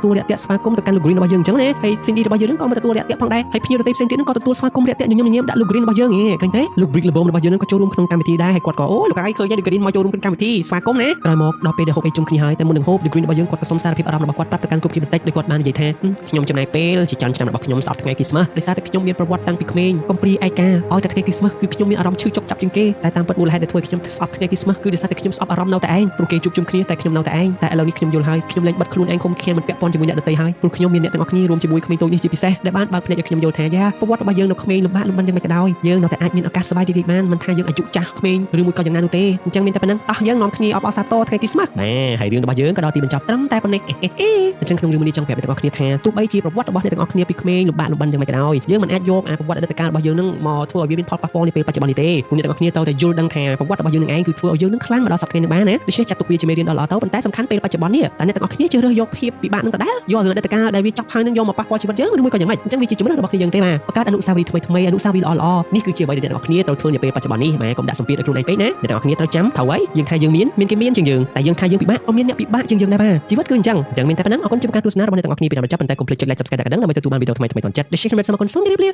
Speaker 1: ទួលរាក់ទាក់ស្វាគមន៍ទៅកាន់លោក Green របស់យើងចឹងណាហើយ Cindy របស់យើងនឹងក៏មកទទួលរាក់ទាក់ផងដែរហើយភ្ញៀវដទៃផ្សេងទៀតនឹងក៏ទទួលស្វាគមន៍រាក់ទាក់ញញឹមដាក់លោក Green របស់យើងហ៎ឃើញទេលោក Brick ល្បងរបស់យើងនឹងក៏ចូលរួមក្នុងកម្មវិធីដែរហើយគាត់ក៏អូលោកហើយឃើញតែ Green មកចូលរួមក្នុងកម្មវិធីស្វាគមន៍ណាក្រោយមកដល់ពេលដែលហូបអីជុំគ្នាហើយតែមុននឹងហូប Green របស់យើងគាត់ក៏សុំសារភាពអារម្មណ៍របស់គាត់ប្រាប់ទៅកាន់គ្រប់គ្នាបន្តិចដោយគាត់បាននិយាយថាខ្ញុំចំណាយពេលជាច្រើនឆ្នាំរបស់ខ្ញុំស្អប់ថ្ងៃ Christmas ដោយសារតែខ្ញុំមានប្រវត្តិតាំងពីក្មេងកំព្រីឯកាឲ្យតែថ្ងៃ Christmas គឺខ្ញុំមានអារម្មណ៍ឈឺចុកចាប់ជាងគេតែតាមពិតមូលហេតុដែលធ្វើឲ្យខ្ញុំស្អប់ថ្ងៃ Christmas គឺដោយសារតែខ្ញុំស្អប់អារម្មណ៍នៅតែឯងព្រោះគេជួបជុំគ្នាតែខ្ញុំនៅតែឯងតែឥឡូវនេះខ្ញុំយល់ហើយខ្ញុំលែងបិទខ្លួនឯងឃុំឃាំងមិនពាក់ព័ន្ធជាមួយអ្នកដទៃហើយព្រោះខ្ញុំមានអ្នកទាំងអស់គ្នារួមជាមួយក្មេងតូចនេះជាពិសេសដែលបានបើកភ្នែកឲ្យខ្ញុំយល់ថាយ៉ាប្រវត្តិរបស់យើងនៅក្មេងលំបាកលំបិនយ៉ាងម៉េចក៏ដោយយើងនៅតែអាចមានឱកាសសប្បាយរីករាយបានមិនថាយើងអាយុចាស់ក្មេងឬមួយក៏យ៉ាងណានោះទេអញ្ចឹងមានតែប៉ុណ្ណឹងអស់យើងនាំគ្នាអបអរសាទរថ្ងៃ Christmas ណាហើយរឿងរបស់យើងក៏ដល់ទីបញ្ចប់ត្រឹមតែប៉ុណ្ណេះអញ្ចឹងក្នុងរឿងនេះចង់ប្រាប់អ្នកទាំងអស់គ្នាថាទោះបីជាប្រវត្តិរបស់អ្នកទាំងអស់គ្នាពីក្មេងលំបាកលំបិនយ៉ាងម៉េចក៏ដោយយើងមិនអាចយកប្រវត្តិអតីតកាលរបស់យើងនឹងមកធ្វើឲ្យវាមានផលប៉ះពាល់នាពេលបច្ចុប្បន្ននេះទេព្រោះអ្នកទាំងអស់គ្នាត្រូវតែយល់ដឹងថាប្រវត្តិរបស់យើងនឹងឯងគឺធ្វើឲ្យយើងនឹងខ្លាំងមកដល់សប្តាហ៍នេះបានណាដូច្នេះចាត់ទុកវាជាមេរៀនដ៏ល្អទៅប៉ុន្តែសំខាន់ពេលបច្ចុប្បន្ននេះតែអ្នកទាំងអស់គ្នាជ្រើសរើសយកភាពពិបាកនឹងដដែលយករឿងអតីតកាលដែលវាចប់ហើយនឹងយកមកប៉ះពាល់ជីវិតយើងឬមួយក៏យ៉ាងម៉េចអញ្ចឹងវាជាជំរឿនរបស់គ្នាយើងទេបាទបង្កើតអនុស្សាវរីយ៍ថ្មីៗអនុស្សាវរីយ៍ល្អៗនេះគឺជាអ្វីដែលអ្នកទាំងអស់គ្នាត្រូវធ្វើនាពេលបច្ចុប្បន្ននេះម៉ែកុំដាក់សម្ពាធឲ្យខ្លួនឯងពេកណាអ្នកទាំងអស់គ្នាត្រូវចាំថាអ្វីយើងថាយើងមានគេមានជាងយើងតែយើងថាយើងពិបាកក៏មានអ្នកពិបាកជាងយើងដែរបាទជីវិតគឺអញ្ចឹងមានតែប៉ុណ្្នឹងអរគុណចំពោះការទស្សនារបស់អ្នកទាំងអស់គ្នាពីដល់ចប់ប៉ុន្តែកុំភ្លេចចុច like subscribe ដល់កណ្ដឹងដើម្បីទទួលបានវីដេអូថ្មីៗទាន់ចិត្ត The Shake សម្រាប់សូមអរគុណសូមជម្រាបលា